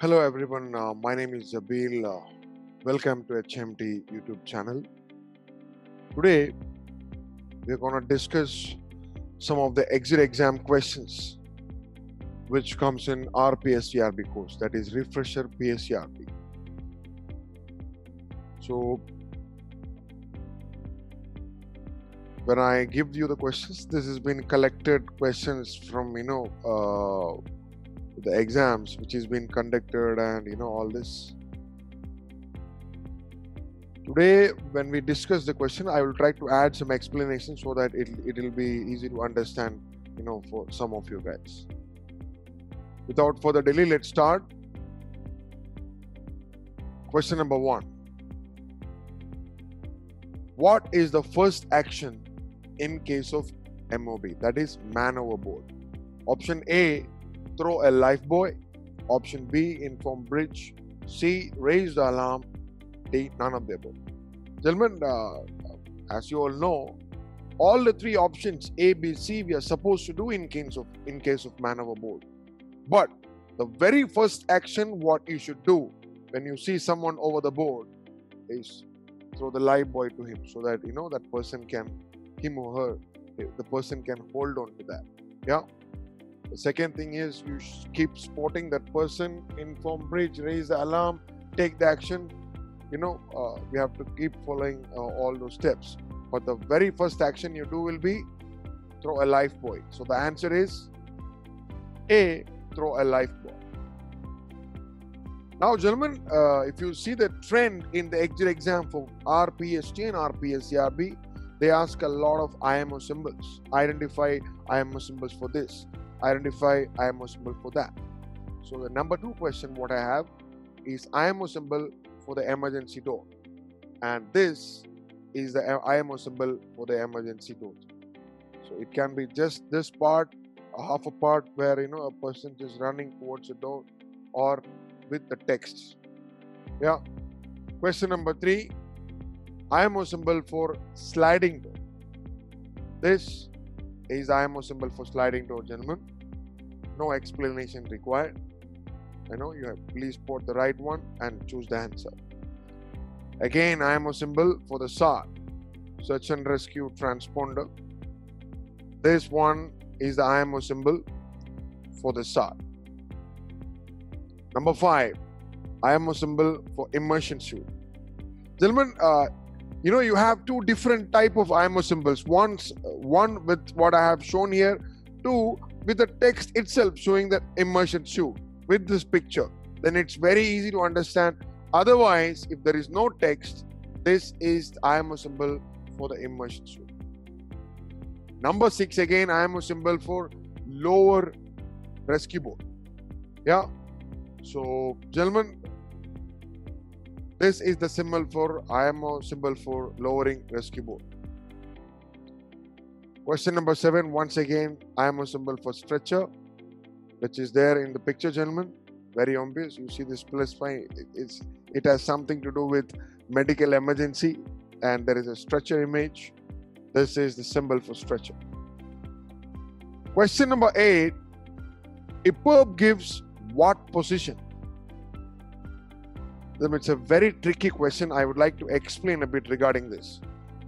Hello everyone, my name is Zabeel. Welcome to HMT YouTube channel. Today we're going to discuss some of the exit exam questions which comes in our PSCRB course, that is refresher PSCRB. So when I give you the questions, this has been collected questions from the exams which has been conducted and all this. Today when we discuss the question, I will try to add some explanation so that it will be easy to understand for some of you guys. Without further delay, let's start. Question number 1. What is the first action in case of MOB, that is man overboard? Option A, throw a lifeboat. Option B, inform bridge. C, raise the alarm. D, none of the above. Gentlemen, as you all know, all the three options A, B, C we are supposed to do in case of man overboard. But the very first action what you should do when you see someone over the board is throw the lifeboat to him, so that that person can, him or her, the person can hold on to that. Yeah. The second thing is you keep spotting that person, inform bridge, raise the alarm, take the action. We have to keep following all those steps. But the very first action you do will be throw a lifeboat. So the answer is A, throw a lifeboat. Now, gentlemen, if you see the trend in the exit exam for RPST and RPSCRB, they ask a lot of IMO symbols. Identify IMO symbols for this. Identify IMO symbol for that. So the number 2 question what I have is IMO symbol for the emergency door, and this is the IMO symbol for the emergency door. So it can be just this part, a half a part where a person is running towards the door, or with the text. Yeah. Question number 3, IMO symbol for sliding door. This is IMO symbol for sliding door, gentlemen. No explanation required. Please spot the right one and choose the answer. Again, IMO symbol for the Sart, search and rescue transponder. This one is the IMO symbol for the Sart. Number 5, IMO symbol for immersion suit. Gentlemen, you have two different type of IMO symbols. One with what I have shown here, 2 with the text itself showing that immersion suit with this picture. Then it's very easy to understand. Otherwise, if there is no text, this is the IMO symbol for the immersion suit. Number 6, again IMO symbol for lower rescue boat. Yeah. So, gentlemen, this is the symbol for IMO symbol for lowering rescue boat. Question number 7, once again, IMO symbol for stretcher, which is there in the picture, gentlemen. Very obvious. You see this plus sign. It has something to do with medical emergency, and there is a stretcher image. This is the symbol for stretcher. Question number 8, EPIRB gives what position? It's a very tricky question. I would like to explain a bit regarding this.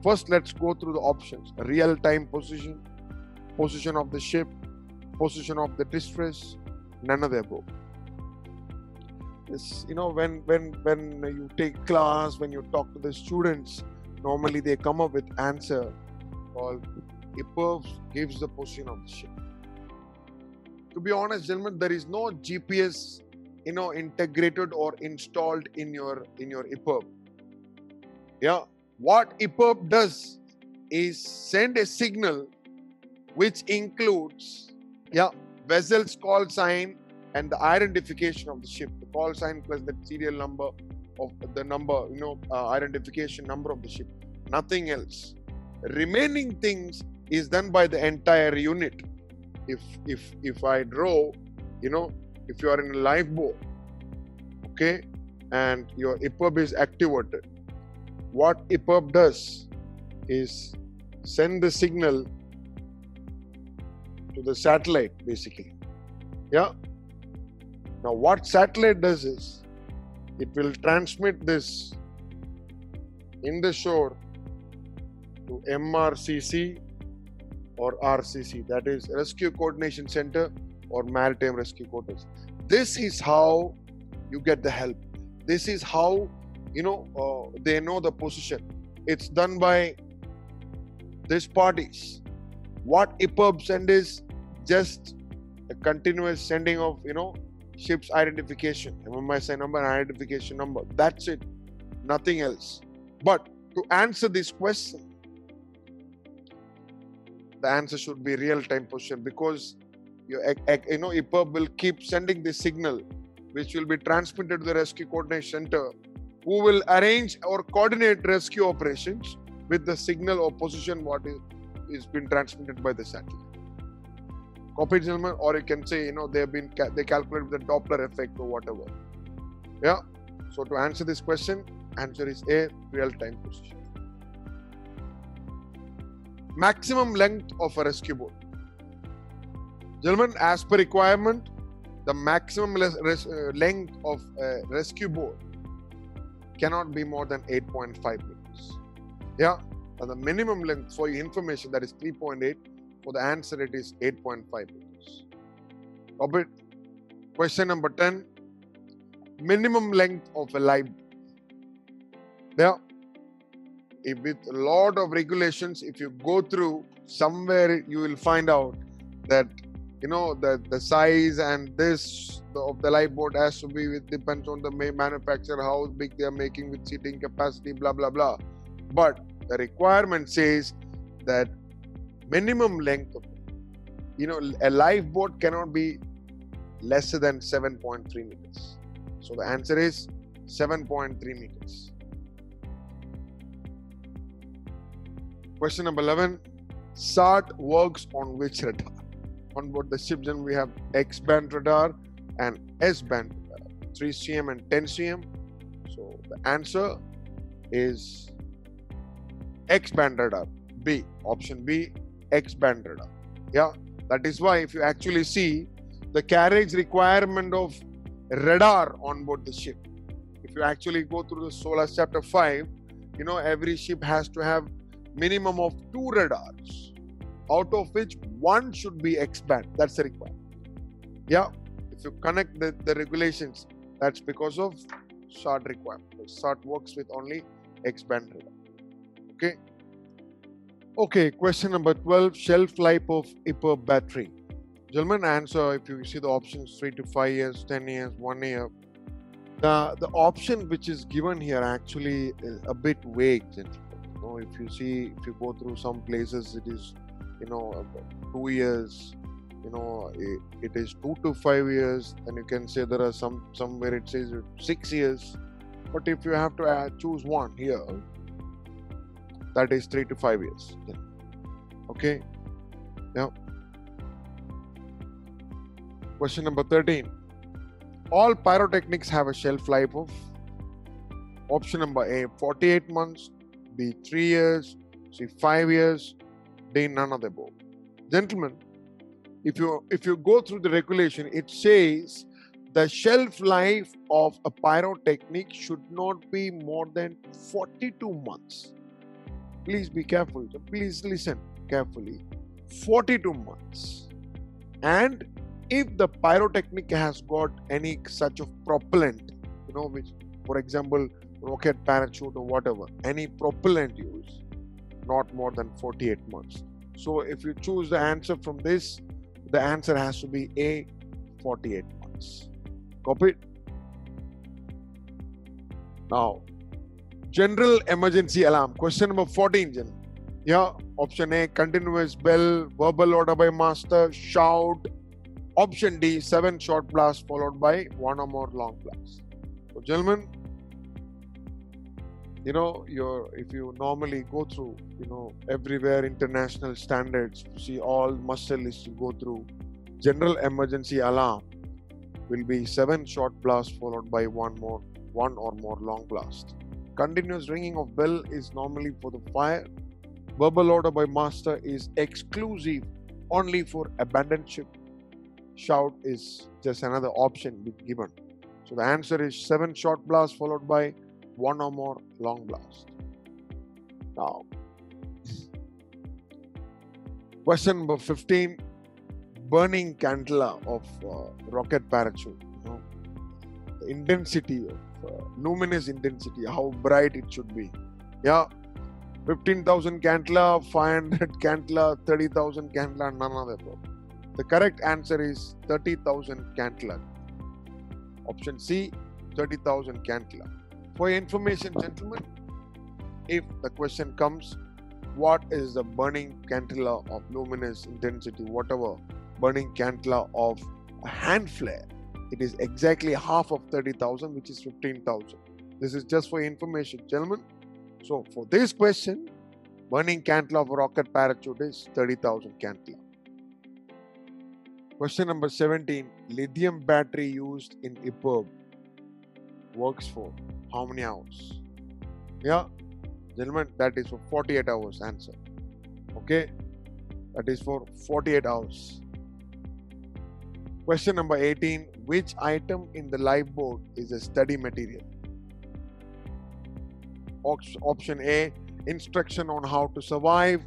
First, let's go through the options. Real-time position, position of the ship, position of the distress, none of the above. This, when you take class, when you talk to the students, normally they come up with answer called EPIRB gives the position of the ship. To be honest, gentlemen, there is no GPS integrated or installed in your EPIRB. Yeah. What EPIRB does is send a signal which includes vessel's call sign and the identification of the ship. The call sign plus the serial number of the number, identification number of the ship. Nothing else. Remaining things is done by the entire unit. If I draw, if you are in a lifeboat, okay, and your EPIRB is activated, what EPIRB does is send the signal to the satellite, basically. Yeah. Now what satellite does is, it will transmit this in the shore to MRCC or RCC, that is Rescue Coordination Center or Maritime Rescue Quarters. This is how you get the help. This is how they know the position. It's done by these parties. What EPIRB send is just a continuous sending of ship's identification, MMSI number and identification number. That's it, nothing else. But to answer this question, the answer should be real-time position, because your EPIRB will keep sending this signal, which will be transmitted to the Rescue Coordination Center, who will arrange or coordinate rescue operations with the signal or position what is been transmitted by the satellite. Copy, gentlemen? Or you can say they calculate the Doppler effect or whatever. Yeah. So to answer this question, answer is A, real-time position. Maximum length of a rescue boat. Gentlemen, as per requirement, the maximum length of a rescue boat cannot be more than 8.5 meters. Yeah, and the minimum length for your information, that is 3.8. For the answer, it is 8.5 meters. Copy it. Question number 10. Minimum length of a lifeboat. Yeah. With a lot of regulations, if you go through, somewhere you will find out that the size and this of the lifeboat has to be depends on the manufacturer, how big they are making with seating capacity, blah blah blah. But the requirement says that minimum length of a lifeboat cannot be lesser than 7.3 meters. So the answer is 7.3 meters. Question number 11. Sart works on which radar? On board the ship, then we have X-band radar and S-band radar, 3 cm and 10 cm. So the answer is X-band radar, B, option B, X-band radar. Yeah, that is why if you actually see the carriage requirement of radar on board the ship, if you actually go through the SOLA chapter 5, every ship has to have minimum of 2 radars, out of which 1 should be X-band. That's the requirement. Yeah, if you connect the regulations, that's because of Sart requirement. Sart works with only X-band radar. Okay, question number 12. Shelf life of EPIRB battery. Gentlemen, answer, if you see the options, 3 to 5 years, 10 years, 1 year. The option which is given here actually is a bit vague, gentlemen. If you go through some places, it is 2 years, it is 2 to 5 years, and you can say there are somewhere it says 6 years. But if you have to choose one here, that is 3 to 5 years. Okay. Now, question number 13. All pyrotechnics have a shelf life of option number A, 48 months, B, 3 years, C, 5 years, D, none of the above. Gentlemen, if you go through the regulation, it says the shelf life of a pyrotechnic should not be more than 42 months. Please be careful. Please listen carefully. 42 months. And if the pyrotechnic has got any such of propellant, which, for example, rocket parachute or whatever, any propellant use, not more than 48 months. So if you choose the answer from this, the answer has to be A, 48 months. Copy it? Now, general emergency alarm. Question number 14, Yeah, option A, continuous bell, verbal order by master, shout. Option D, 7 short blasts followed by 1 or more long blasts. So, gentlemen, if you normally go through, everywhere international standards, you see all muster lists you go through, general emergency alarm will be 7 short blasts followed by 1 or more long blast. Continuous ringing of bell is normally for the fire. Verbal order by master is exclusive only for abandoned ship. shout is just another option given. So the answer is 7 short blasts followed by 1 or more long blasts. Now, question number 15, burning candela of rocket parachute. The intensity of luminous intensity, how bright it should be. Yeah, 15,000 candela, 500 candela, 30,000 candela, none of the above. The correct answer is 30,000 candela. Option C, 30,000 candela. For your information, gentlemen, if the question comes, what is the burning candela of luminous intensity, whatever, burning candela of a hand flare, it is exactly half of 30,000, which is 15,000. This is just for your information, gentlemen. So for this question, burning candela of a rocket parachute is 30,000 candela. Question number 17, lithium battery used in EPIRB works for how many hours? Yeah, gentlemen, that is for 48 hours answer. Okay, that is for 48 hours. Question number 18, which item in the lifeboat is a study material? Option A, instruction on how to survive.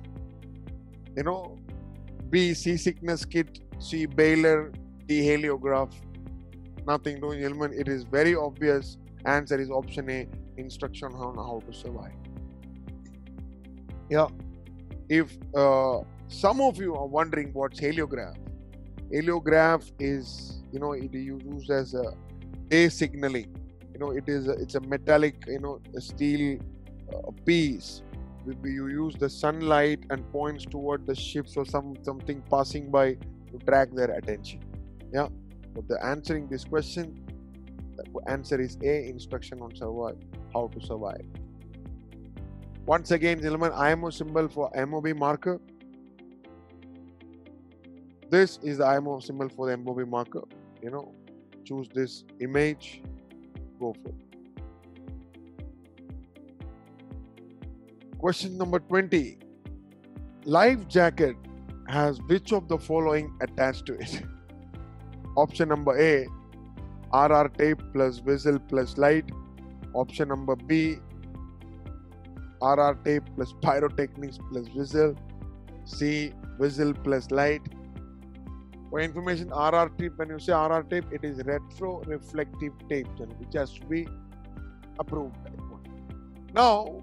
B, seasickness kit. C, bailer. D, heliograph. Nothing doing, gentlemen. It is very obvious. Answer is option A, instruction on how to survive. Yeah. If some of you are wondering what's heliograph, heliograph is, it is used as a day signaling. It's a metallic, a steel piece. You use the sunlight and points toward the ships or something passing by to drag their attention. Yeah. But the answering this question, the answer is A, instruction on how to survive. Once again, gentlemen, IMO symbol for MOB marker. This is the IMO symbol for the MOB marker. Choose this image, go for it. Question number 20. Life jacket has which of the following attached to it? Option number A, RR tape plus whistle plus light. Option number B, RR tape plus pyrotechnics plus whistle. C, whistle plus light. For information, RR tape, when you say RR tape, it is retro reflective tape, which has to be approved. Now,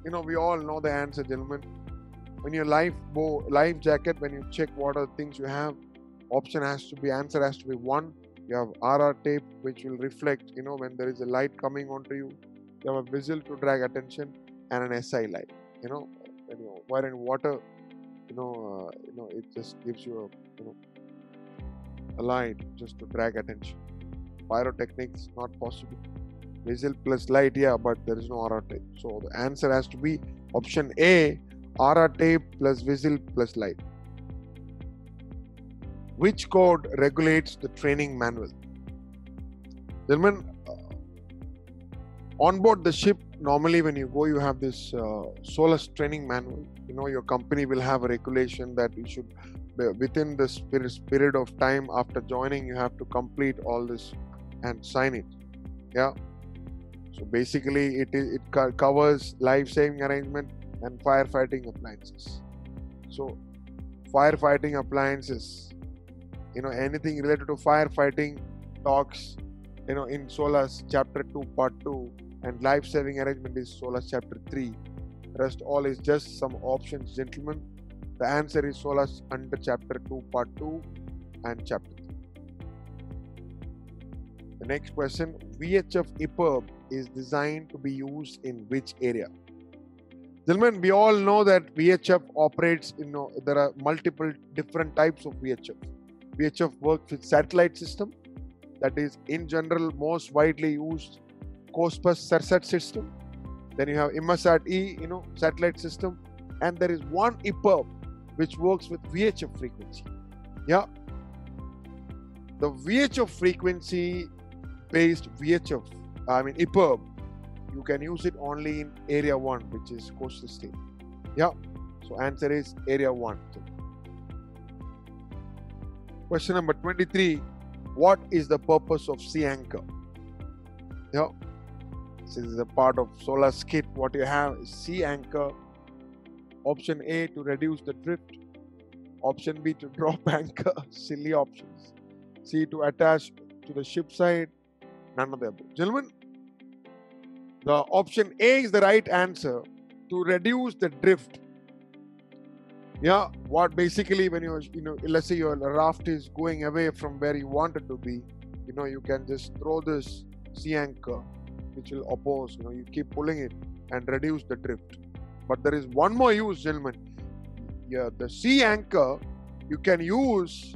we all know the answer, gentlemen. When your life jacket, when you check what are the things you have, answer has to be 1. You have RR tape, which will reflect, when there is a light coming onto you. You have a whistle to drag attention and an SI light. When you are in water, it just gives you a light just to drag attention. Pyrotechnics, not possible. Whistle plus light, yeah, but there is no RR tape. So the answer has to be option A, RR tape plus whistle plus light. Which code regulates the training manual? Gentlemen, on board the ship, normally when you go, you have this SOLA training manual. Your company will have a regulation that you should, within the period of time after joining, you have to complete all this and sign it. Yeah. So basically, it covers life-saving arrangement and firefighting appliances. So firefighting appliances, anything related to firefighting talks, in SOLA's chapter 2, part 2, and life-saving arrangement is SOLA's chapter 3. Rest all is just some options, gentlemen. The answer is SOLA's under chapter 2, part 2, and chapter 3. The next question, VHF EPIRB is designed to be used in which area? Gentlemen, we all know that VHF operates, there are multiple different types of VHF. VHF works with satellite system, that is in general most widely used COSPAS SARSAT system. Then you have Immersat-E, satellite system, and there is one EPIRB which works with VHF frequency. Yeah, the VHF frequency based EPIRB, you can use it only in area 1, which is coastal state. Yeah, so answer is area 1. Question number 23. What is the purpose of sea anchor? Yeah. This is a part of SOLA kit. What you have is sea anchor. Option A, to reduce the drift. Option B, to drop anchor. Silly options. C, to attach to the ship side. None of the above. Gentlemen, the option A is the right answer, to reduce the drift. Yeah, what basically when let's say your raft is going away from where you want it to be, you can just throw this sea anchor, which will oppose, you keep pulling it and reduce the drift. But there is one more use, gentlemen. Yeah, the sea anchor you can use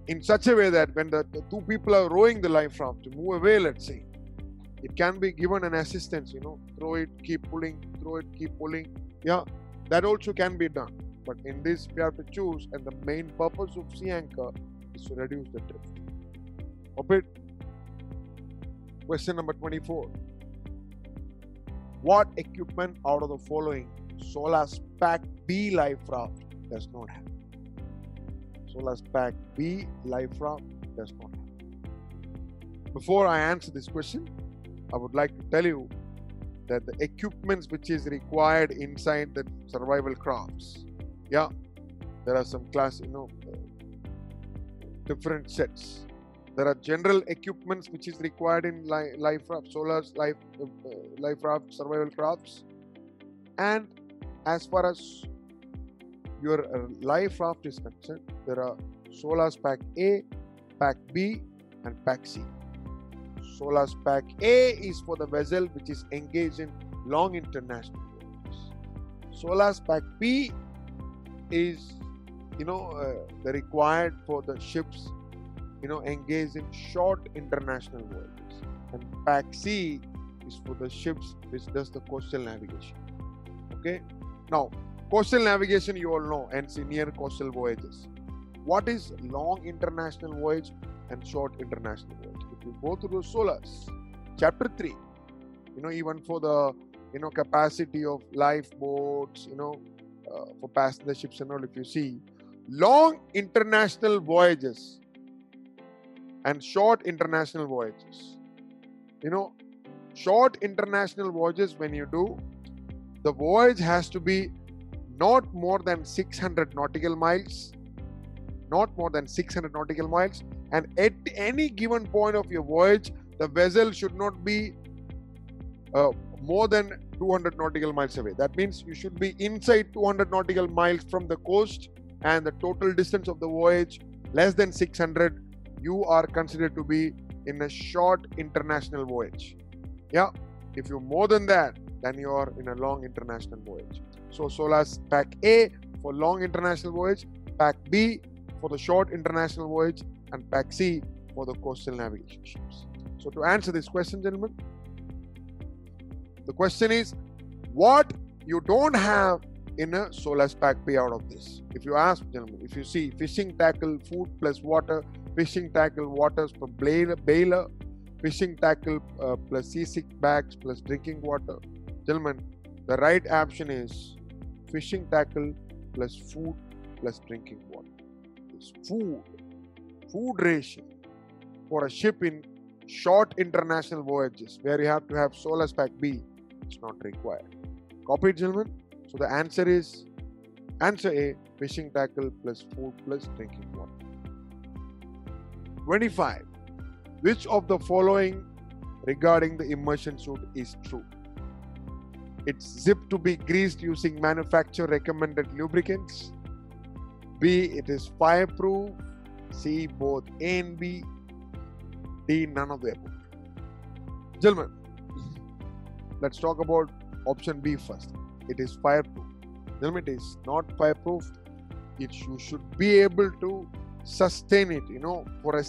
in such a way that when the two people are rowing the life raft to move away, let's say, it can be given an assistance, throw it, keep pulling, throw it, keep pulling. Yeah, that also can be done. But in this, we have to choose, and the main purpose of sea anchor is to reduce the drift. Okay. Question number 24. What equipment out of the following SOLA's Pack B life raft does not have? SOLA's Pack B life raft does not have. Before I answer this question, I would like to tell you that the equipments which is required inside the survival crafts, yeah, there are some class, different sets. There are general equipments which is required in life raft, SOLA's life raft survival crafts, and as far as your life raft is concerned, there are SOLA's Pack A, Pack B, and Pack C. SOLA's Pack A is for the vessel which is engaged in long international voyages. SOLA's Pack B is, the required for the ships, engaged in short international voyages. And Pack C is for the ships which does the coastal navigation. Okay. Now, coastal navigation you all know, and near coastal voyages. What is long international voyage and short international voyage? If you go through the SOLAs, chapter 3, even for the, capacity of lifeboats, for passenger ships and all, if you see, long international voyages and short international voyages. Short international voyages, when you do, the voyage has to be not more than 600 nautical miles. Not more than 600 nautical miles. And at any given point of your voyage, the vessel should not be more than 200 nautical miles away. That means you should be inside 200 nautical miles from the coast, and the total distance of the voyage less than 600, you are considered to be in a short international voyage. Yeah, if you're more than that, then you are in a long international voyage. So SOLA's Pack A for long international voyage, Pack B for the short international voyage, and Pack C for the coastal navigation ships. So to answer this question, gentlemen, the question is, what you don't have in a SOLA's Pack B out of this? If you ask, gentlemen, if you see fishing tackle, food plus water, fishing tackle, waters per bailer, fishing tackle plus seasick bags plus drinking water. Gentlemen, the right option is fishing tackle plus food plus drinking water. It's food ration for a ship in short international voyages where you have to have SOLA's Pack B. It's not required. Copy it, gentlemen. So the answer is answer A, fishing tackle plus food plus drinking water. 25. Which of the following regarding the immersion suit is true? It's zipped to be greased using manufacturer recommended lubricants. B, it is fireproof. C, both A and B. D, none of the above. Gentlemen, let's talk about option B first. It is fireproof. Gentlemen, it is not fireproof. You should be able to sustain it, for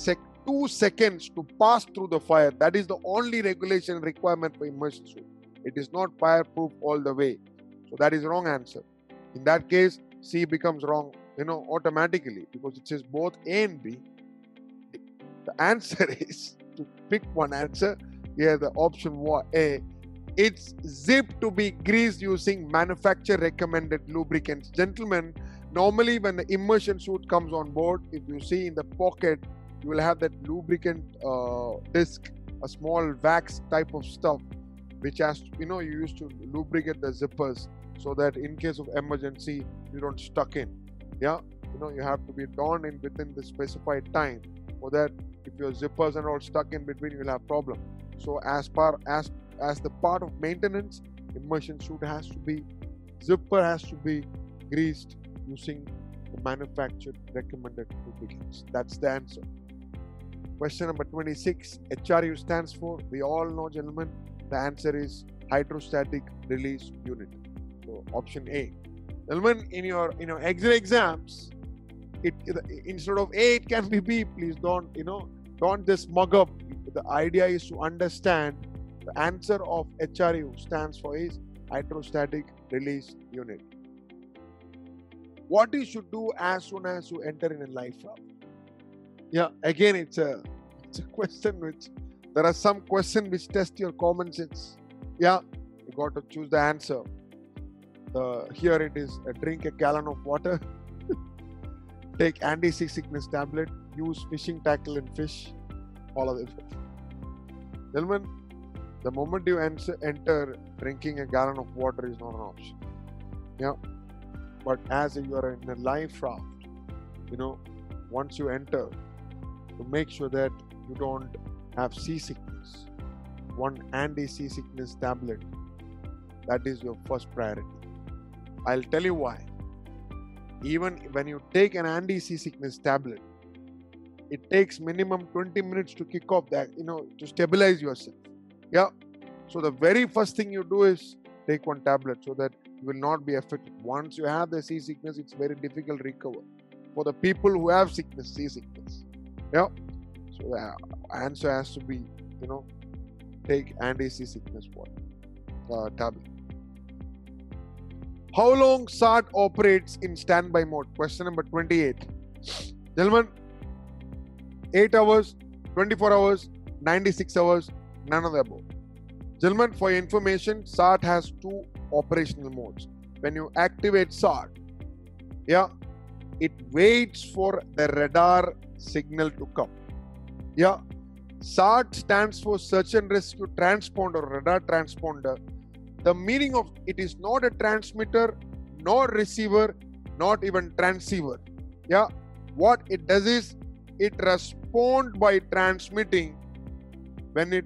2 seconds to pass through the fire. That is the only regulation requirement for immersion suit. It is not fireproof all the way. So that is wrong answer. In that case, C becomes wrong, automatically, because it says both A and B. The answer is to pick one answer. Here the option A. It's zipped to be greased using manufacturer recommended lubricants. Gentlemen, Normally, when the immersion suit comes on board, if you see in the pocket, you will have that lubricant disc, a small wax type of stuff, which has to, you use to lubricate the zippers so that in case of emergency, you don't stuck in. Yeah, you have to be done within the specified time, for that if your zippers are all stuck in between, you will have problem. So as the part of maintenance, immersion suit zipper has to be greased using the manufactured recommended lubricants. That's the answer. Question number 26, HRU stands for, we all know, gentlemen, the answer is hydrostatic release unit. So option A. Gentlemen, in your exit exams, instead of A, it can be B. Please don't just mug up. The idea is to understand the answer of HRU stands for is hydrostatic release unit. What you should do as soon as you enter in a life raft? Yeah, again, it's a question which, there are some questions which test your common sense. Yeah, you got to choose the answer. Here it is, drink a gallon of water, take anti-seasickness tablet, use fishing tackle and fish, all of it. Gentlemen, the moment you enter, drinking a gallon of water is not an option. Yeah, but as you are in a life raft, once you enter, to make sure that you don't have seasickness, one anti-seasickness tablet, that is your first priority. I'll tell you why. Even when you take an anti-seasickness tablet, it takes minimum 20 minutes to kick off that, to stabilize yourself. Yeah. So the very first thing you do is take one tablet so that you will not be affected. Once you have the seasickness, it's very difficult to recover. For the people who have seasickness. Yeah. So the answer has to be, take anti-seasickness tablet. How long Sart operates in standby mode? Question number 28. Gentlemen, 8 hours, 24 hours, 96 hours, none of the above. Gentlemen, for your information, Sart has 2 operational modes. When you activate Sart, it waits for the radar signal to come. Yeah, Sart stands for Search and Rescue Transponder, radar transponder. The meaning of it is not a transmitter, nor receiver, not even transceiver. Yeah, what it does is it responds by transmitting when it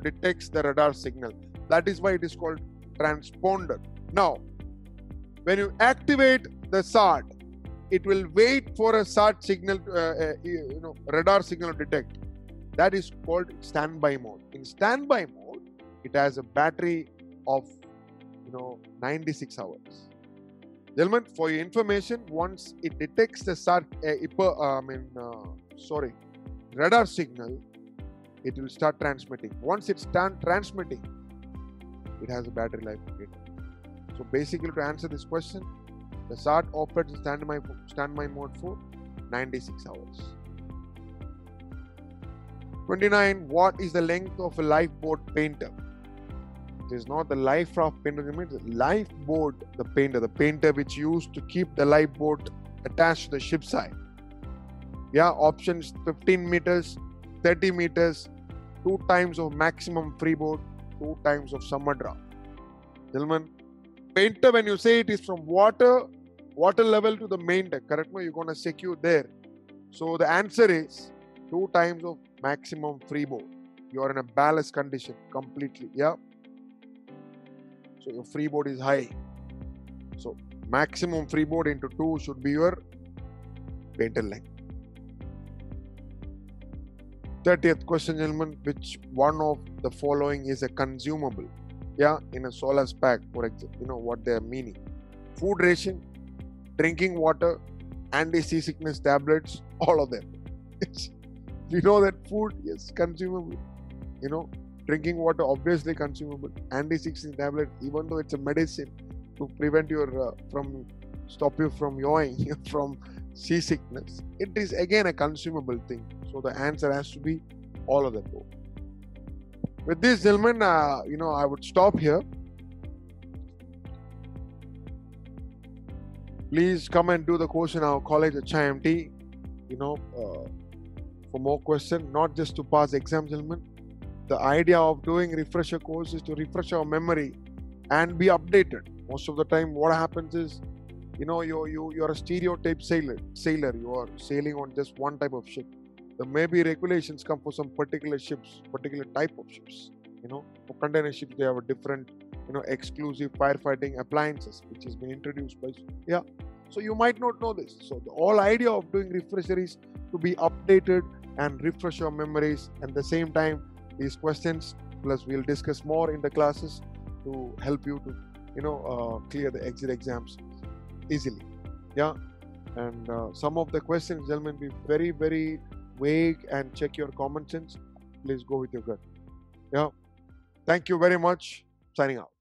detects the radar signal. That is why it is called transponder. Now, when you activate the Sart, it will wait for a Sart signal, radar signal to detect. That is called standby mode. In standby mode, it has a battery of 96 hours. Gentlemen, for your information, once it detects the radar signal, it will start transmitting. Once it starts transmitting, it has a battery life. So basically, to answer this question, the Sart operates in standby mode for 96 hours. 29. What is the length of a lifeboat painter? It is not the life raft painter, it means the lifeboat, the painter which used to keep the lifeboat attached to the ship side. Yeah, options 15 meters, 30 meters, 2 times of maximum freeboard, 2 times of summer draft. Gentlemen, painter, when you say it is from water level to the main deck, correct? No, you're going to secure there. So the answer is 2 times of maximum freeboard. You are in a ballast condition completely. Yeah. So your freeboard is high. So maximum freeboard into 2 should be your painter length. 30th question, gentlemen, which one of the following is a consumable? Yeah, in a SOLA pack, for example, what they are meaning. Food ration, drinking water, anti-seasickness tablets, all of them. We know that food is consumable. Drinking water, obviously consumable. Anti-seasickness tablet, even though it's a medicine to prevent stop you from yawing, from seasickness, it is again a consumable thing. So the answer has to be all of them. With this, gentlemen, I would stop here. Please come and do the course in our college at HIMT, for more questions, not just to pass exam, gentlemen. The idea of doing refresher course is to refresh our memory and be updated. Most of the time, what happens is, you're a stereotype sailor. You are sailing on just one type of ship. There may be regulations come for some particular ships, particular type of ships. For container ships, they have a different, exclusive firefighting appliances, which has been introduced by, So you might not know this. So the whole idea of doing refresher is to be updated and refresh your memories. And at the same time, these questions, plus we'll discuss more in the classes to help you to, clear the exit exams easily. And some of the questions, gentlemen, be very, very vague and check your common sense. Please go with your gut. Thank you very much. Signing out.